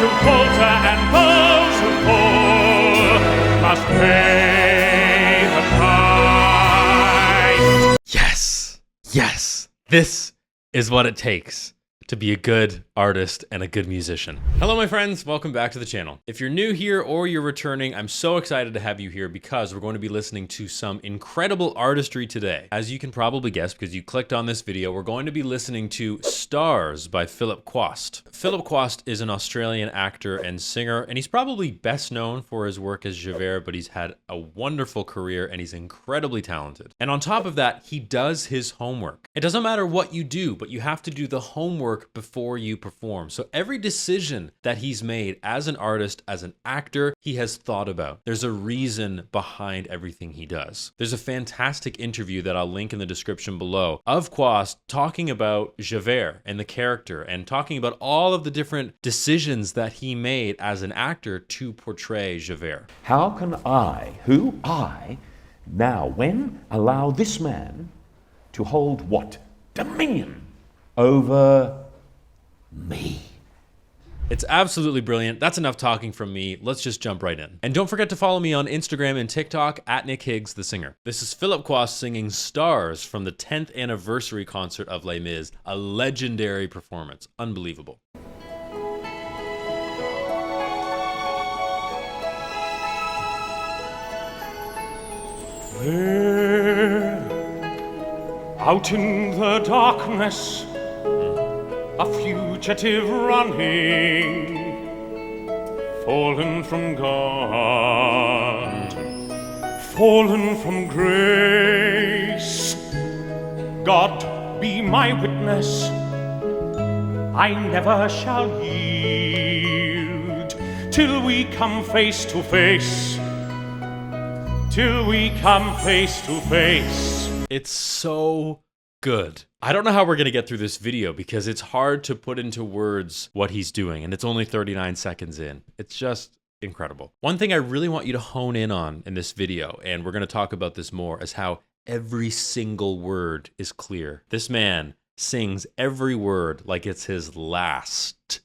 who falter and those who fall must pay the price. Yes, yes, this is what it takes to be a good artist and a good musician. Hello, my friends. Welcome back to the channel. If you're new here or you're returning, I'm so excited to have you here because we're going to be listening to some incredible artistry today. As you can probably guess, because you clicked on this video, we're going to be listening to Stars by Philip Quast. Philip Quast is an Australian actor and singer, and he's probably best known for his work as Javert, but he's had a wonderful career and he's incredibly talented. And on top of that, he does his homework. It doesn't matter what you do, but you have to do the homework before you perform. So every decision that he's made as an artist, as an actor, he has thought about. There's a reason behind everything he does. There's a fantastic interview that I'll link in the description below of Quast talking about Javert and the character and talking about all of the different decisions that he made as an actor to portray Javert. How can I, now when allow this man to hold what? Dominion over me. It's absolutely brilliant. That's enough talking from me. Let's just jump right in. And don't forget to follow me on Instagram and TikTok at Nick Higgs, the singer. This is Philip Quast singing Stars from the 10th anniversary concert of Les Mis, a legendary performance. Unbelievable. There, out in the darkness, a fugitive running, fallen from God, fallen from grace. God be my witness, I never shall yield till we come face to face, till we come face to face. It's so good. I don't know how we're going to get through this video because it's hard to put into words what he's doing, and it's only 39 seconds in. It's just incredible. One thing I really want you to hone in on in this video, and we're going to talk about this more, is how every single word is clear. This man sings every word like it's his last.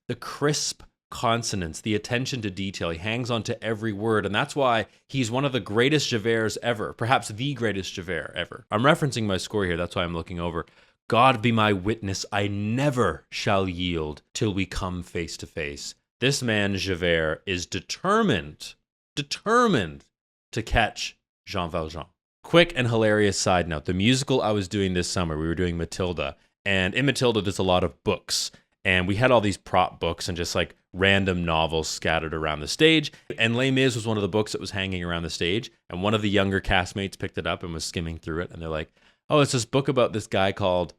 The crisp consonants, the attention to detail, he hangs on to every word, and that's why he's one of the greatest Javerts ever, perhaps the greatest Javert ever. I'm referencing my score here, that's why I'm looking over. God be my witness, I never shall yield till we come face to face. This man, Javert, is determined to catch Jean Valjean. Quick and hilarious side note, the musical I was doing this summer, we were doing Matilda, and in Matilda there's a lot of books, and we had all these prop books and just like random novels scattered around the stage. And Les Mis was one of the books that was hanging around the stage. And one of the younger castmates picked it up and was skimming through it. And they're like, oh, it's this book about this guy called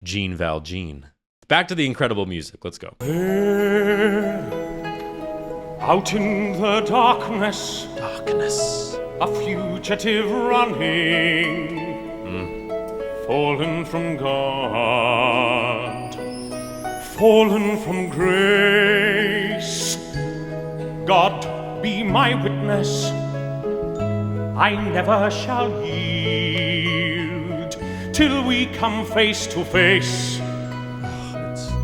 Jean Valjean. Back to the incredible music. Let's go. There, out in the darkness, a fugitive running, fallen from God, fallen from grace. God be my witness, I never shall yield till we come face to face,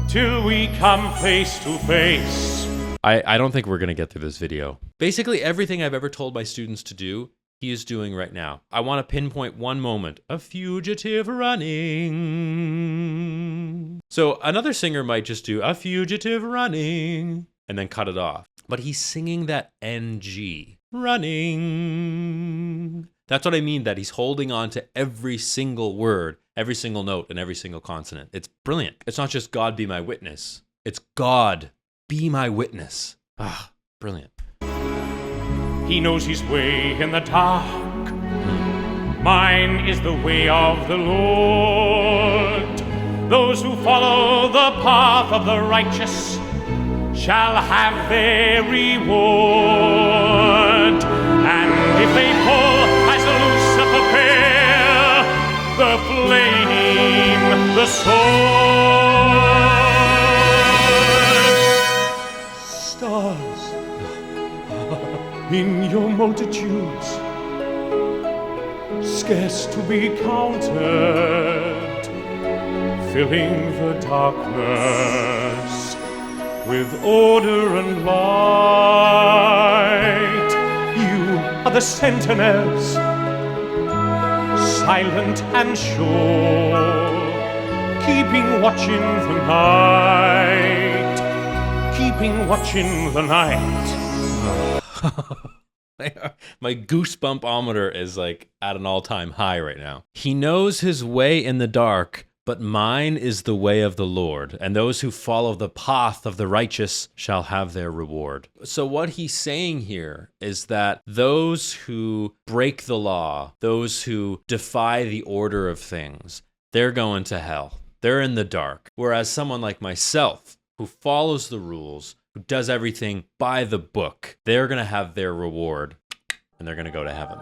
till we come face to face. I don't think we're going to get through this video. Basically everything I've ever told my students to do, he is doing right now. I want to pinpoint one moment. A fugitive running. So another singer might just do a fugitive running and then cut it off. But he's singing that NG. Running. That's what I mean, that he's holding on to every single word, every single note, and every single consonant. It's brilliant. It's not just God be my witness. It's God be my witness. Ah, brilliant. He knows his way in the dark. Mine is the way of the Lord. Those who follow the path of the righteous shall have their reward. And if they pull as Lucifer pair, the flame, the sword, stars in your multitudes, scarce to be counted, filling the darkness with order and light. You are the sentinels, silent and sure, keeping watch in the night, keeping watch in the night. My goosebumpometer is like at an all-time high right now. He knows his way in the dark, but mine is the way of the Lord, and those who follow the path of the righteous shall have their reward. So what he's saying here is that those who break the law, those who defy the order of things, they're going to hell. They're in the dark. Whereas someone like myself, who follows the rules, who does everything by the book, they're going to have their reward, and they're going to go to heaven.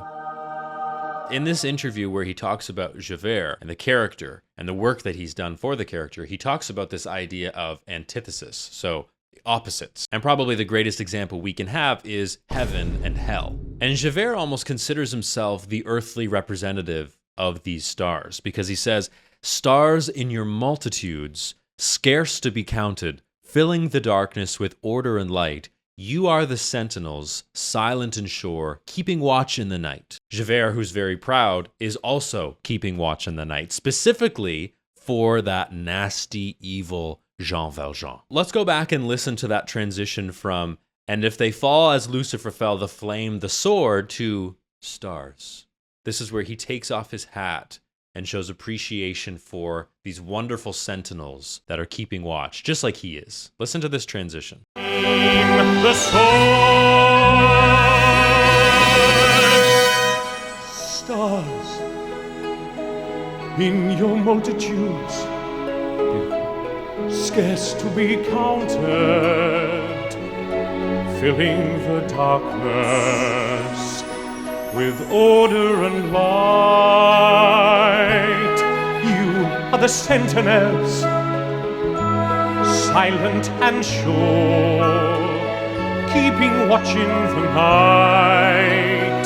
In this interview where he talks about Javert and the character and the work that he's done for the character, he talks about this idea of antithesis, so opposites. And probably the greatest example we can have is heaven and hell. And Javert almost considers himself the earthly representative of these stars, because he says, "Stars in your multitudes, scarce to be counted, filling the darkness with order and light, you are the sentinels, silent and sure, keeping watch in the night." Javert, who's very proud, is also keeping watch in the night, specifically for that nasty, evil Jean Valjean. Let's go back and listen to that transition from "and if they fall as Lucifer fell, the flame, the sword," to "stars." This is where he takes off his hat and shows appreciation for these wonderful sentinels that are keeping watch, just like he is. Listen to this transition. The stars in your multitudes, scarce to be counted, filling the darkness with order and light. You are the sentinels, silent and sure, keeping watch in the night,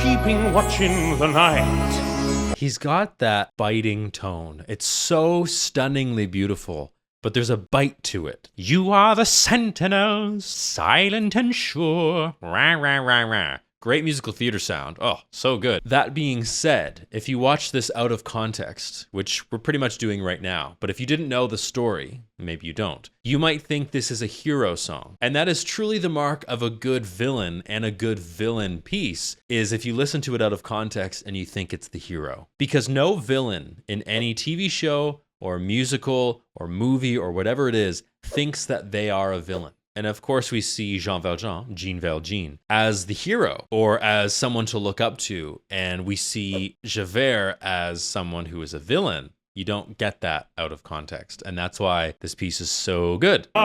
keeping watch in the night. He's got that biting tone. It's so stunningly beautiful, but there's a bite to it. You are the sentinels, silent and sure. Rah, rah, rah, rah. Great musical theater sound. Oh, so good. That being said, if you watch this out of context, which we're pretty much doing right now, but if you didn't know the story, maybe you don't, you might think this is a hero song. And that is truly the mark of a good villain and a good villain piece, is if you listen to it out of context and you think it's the hero. Because no villain in any TV show or musical or movie or whatever it is thinks that they are a villain. And of course, we see Jean Valjean, as the hero or as someone to look up to. And we see Javert as someone who is a villain. You don't get that out of context. And that's why this piece is so good. You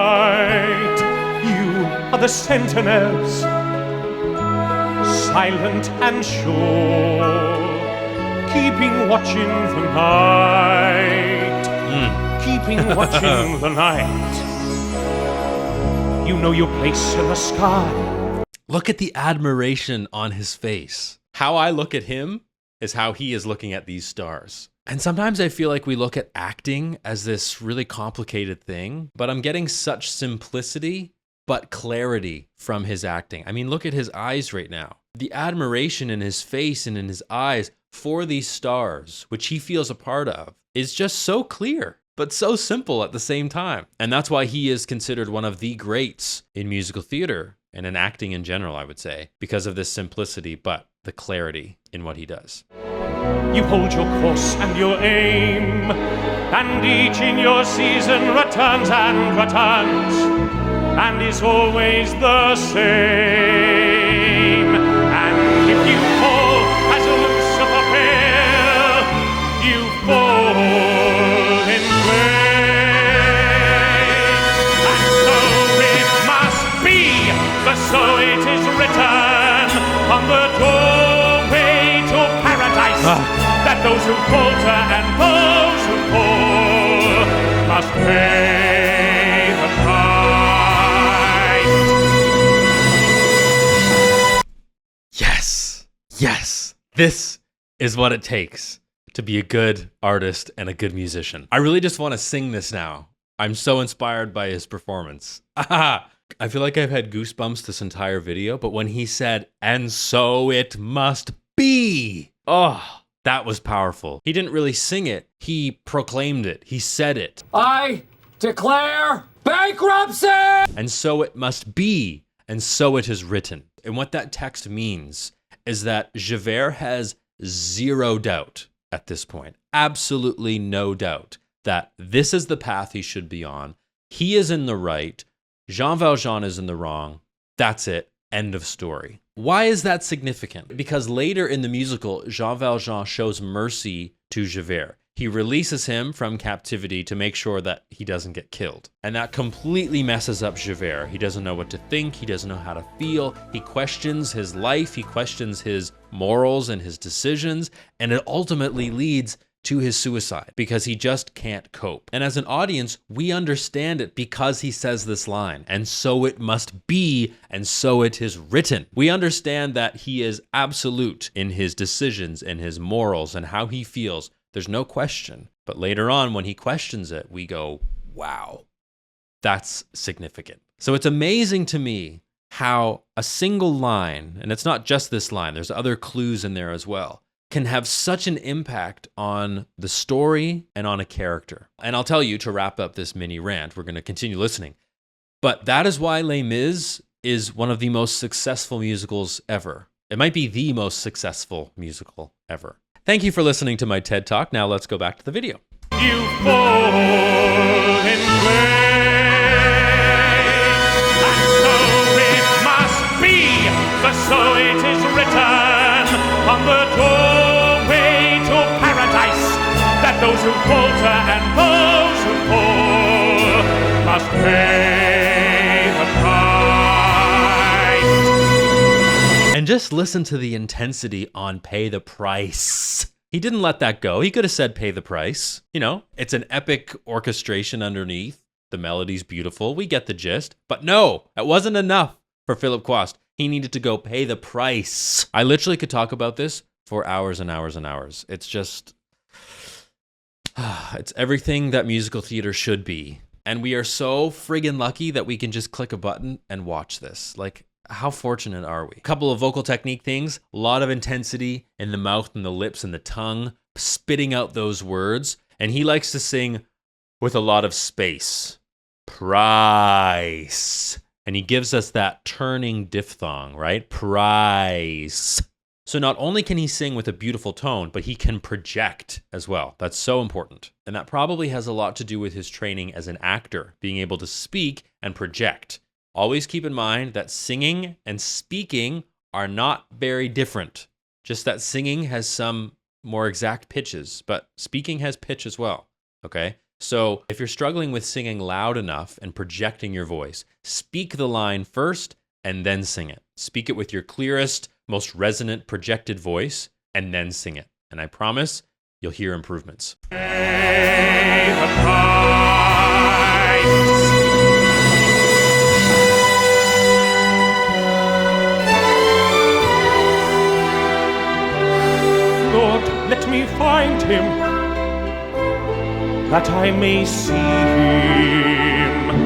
are the sentinels, silent and sure, keeping watch in the night, keeping watch in the night. You know your place in the sky. Look at the admiration on his face. How I look at him is how he is looking at these stars. And sometimes I feel like we look at acting as this really complicated thing, but I'm getting such simplicity, but clarity from his acting. I mean, look at his eyes right now. The admiration in his face and in his eyes for these stars, which he feels a part of, is just so clear, but so simple at the same time. And that's why he is considered one of the greats in musical theater and in acting in general, I would say, because of this simplicity, but the clarity in what he does. You hold your course and your aim, and each in your season returns and returns, and is always the same. And if you fall as a Lucifer fell, you fall in vain. And so it must be, for so it is written on the doorway to paradise, that those who falter and those who fall must pay the price. Yes, yes, this is what it takes to be a good artist and a good musician. I really just want to sing this now I'm so inspired by his performance. I feel like I've had goosebumps this entire video, but when he said, "And so it must be," oh, that was powerful. He didn't really sing it, he proclaimed it, he said it. I declare bankruptcy! And so it must be, and so it is written. And what that text means is that Javert has zero doubt at this point, absolutely no doubt, that this is the path he should be on. He is in the right. Jean Valjean is in the wrong. That's it. End of story. Why is that significant? Because later in the musical, Jean Valjean shows mercy to Javert. He releases him from captivity to make sure that he doesn't get killed. And that completely messes up Javert. He doesn't know what to think. He doesn't know how to feel. He questions his life. He questions his morals and his decisions. And it ultimately leads to his suicide because he just can't cope. And as an audience, we understand it because he says this line, "And so it must be, and so it is written." We understand that he is absolute in his decisions and his morals and how he feels. There's no question. But later on, when he questions it, we go, wow, that's significant. So it's amazing to me how a single line, and it's not just this line, there's other clues in there as well, can have such an impact on the story and on a character. And I'll tell you, to wrap up this mini rant, we're going to continue listening, but that is why Les Mis is one of the most successful musicals ever. It might be the most successful musical ever. Thank you for listening to my TED Talk. Now let's go back to the video. You fall in grace, and so it must be, for so it is written on the doorway to paradise, that those who falter and those who fall must pay the price. And just listen to the intensity on "pay the price." He didn't let that go. He could have said "pay the price." You know, it's an epic orchestration underneath. The melody's beautiful. We get the gist. But no, that wasn't enough for Philip Quast. He needed to go "pay the price." I literally could talk about this for hours and hours and hours. It's just, it's everything that musical theater should be. And we are so friggin' lucky that we can just click a button and watch this. Like, how fortunate are we? A couple of vocal technique things, a lot of intensity in the mouth and the lips and the tongue, spitting out those words. And he likes to sing with a lot of space. Price. And he gives us that turning diphthong, right? Price. So not only can he sing with a beautiful tone, but he can project as well. That's so important. And that probably has a lot to do with his training as an actor, being able to speak and project. Always keep in mind that singing and speaking are not very different. Just that singing has some more exact pitches, but speaking has pitch as well, okay? So if you're struggling with singing loud enough and projecting your voice, speak the line first and then sing it. Speak it with your clearest, most resonant, projected voice, and then sing it. And I promise you'll hear improvements. Pay the price. Lord, let me find him, that I may see him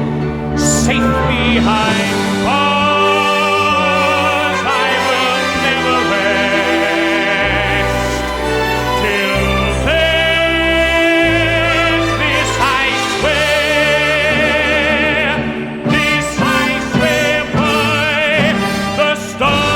safe behind bars. I will never rest till then. This I swear by the stars.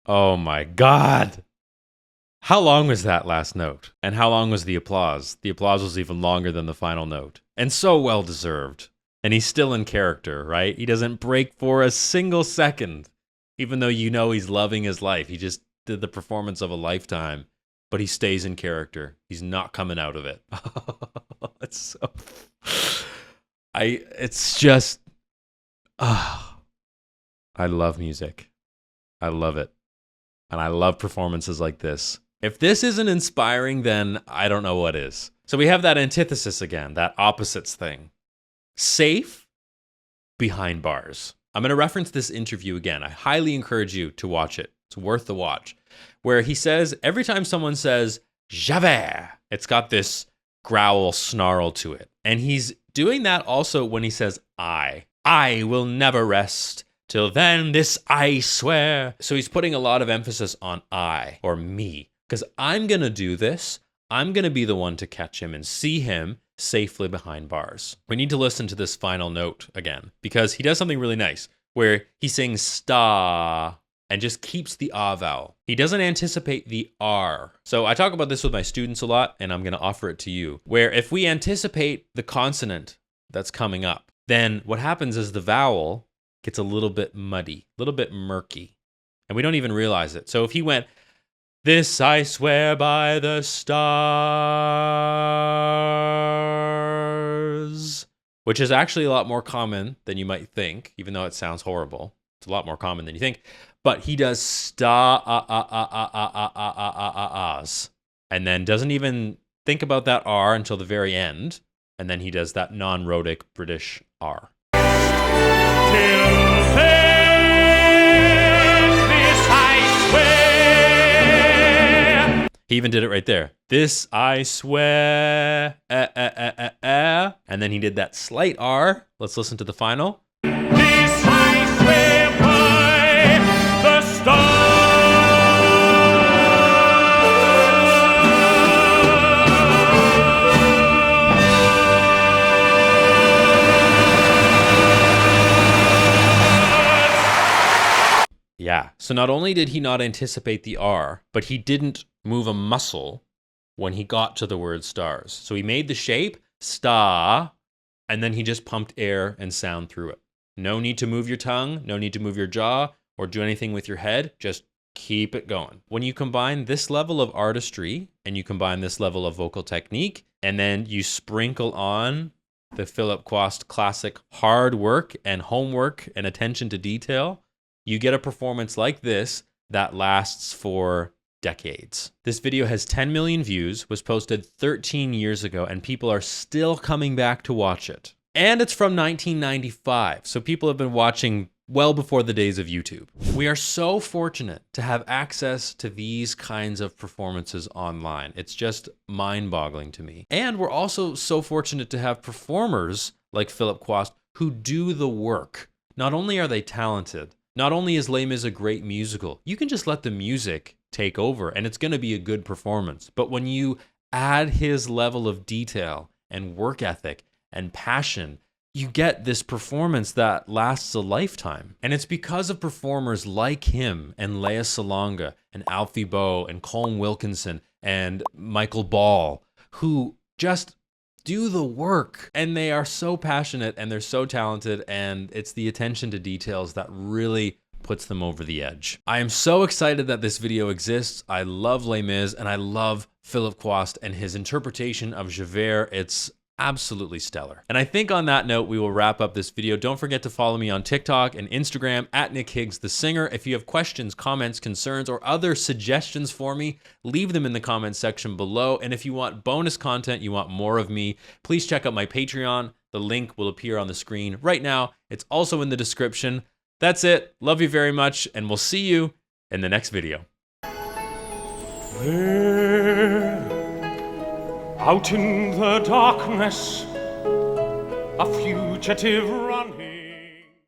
Oh my God. How long was that last note? And how long was the applause? The applause was even longer than the final note. And so well deserved. And he's still in character, right? He doesn't break for a single second. Even though you know he's loving his life. He just did the performance of a lifetime. but he stays in character. He's not coming out of it. It's so... It's just... I love music. I love it. And I love performances like this. If this isn't inspiring, then I don't know what is. So we have that antithesis again, that opposites thing. Safe behind bars. I'm going to reference this interview again. I highly encourage you to watch it. It's worth the watch. Where he says, every time someone says, Javert, it's got this growl, snarl to it. And he's doing that also when he says, I will never rest. Till then, this I swear. So he's putting a lot of emphasis on I, or me. Because I'm going to do this. I'm going to be the one to catch him and see him safely behind bars. We need to listen to this final note again. Because he does something really nice. Where he sings sta and just keeps the ah vowel. He doesn't anticipate the R. So I talk about this with my students a lot. And I'm going to offer it to you. Where if we anticipate the consonant that's coming up, then what happens is the vowel gets a little bit muddy, a little bit murky, and we don't even realize it. So if he went, this I swear by the stars, which is actually a lot more common than you might think, even though it sounds horrible. It's a lot more common than you think. But he does ahs, and then doesn't even think about that R until the very end, and then he does that non-rhotic British R. He even did it right there. This I swear, and then he did that slight R. Let's listen to the final. This I swear by the stars. Yeah. So not only did he not anticipate the R, but he didn't move a muscle when he got to the word stars. So he made the shape, star, and then he just pumped air and sound through it. No need to move your tongue, no need to move your jaw, or do anything with your head. Just keep it going. When you combine this level of artistry, and you combine this level of vocal technique, and then you sprinkle on the Philip Quast classic hard work and homework and attention to detail, you get a performance like this that lasts for decades. This video has 10 million views, was posted 13 years ago, and people are still coming back to watch it. And it's from 1995, so people have been watching well before the days of YouTube. We are so fortunate to have access to these kinds of performances online. It's just mind-boggling to me. And we're also so fortunate to have performers like Philip Quast who do the work. Not only are they talented, not only is Les Mis a great musical, you can just let the music take over and it's going to be a good performance. But when you add his level of detail and work ethic and passion, you get this performance that lasts a lifetime. And it's because of performers like him and Lea Salonga and Alfie Boe and Colm Wilkinson and Michael Ball who just do the work, and they are so passionate and they're so talented, and it's the attention to details that really puts them over the edge. I am so excited that this video exists. I love Les Mis and I love Philip Quast and his interpretation of Javert. It's absolutely stellar. And I think on that note, we will wrap up this video. Don't forget to follow me on TikTok and Instagram at Nick Higgs the Singer. If you have questions, comments, concerns, or other suggestions for me, leave them in the comments section below. And if you want bonus content, you want more of me, please check out my Patreon. The link will appear on the screen right now. It's also in the description. That's it. Love you very much, and we'll see you in the next video. Out in the darkness, a fugitive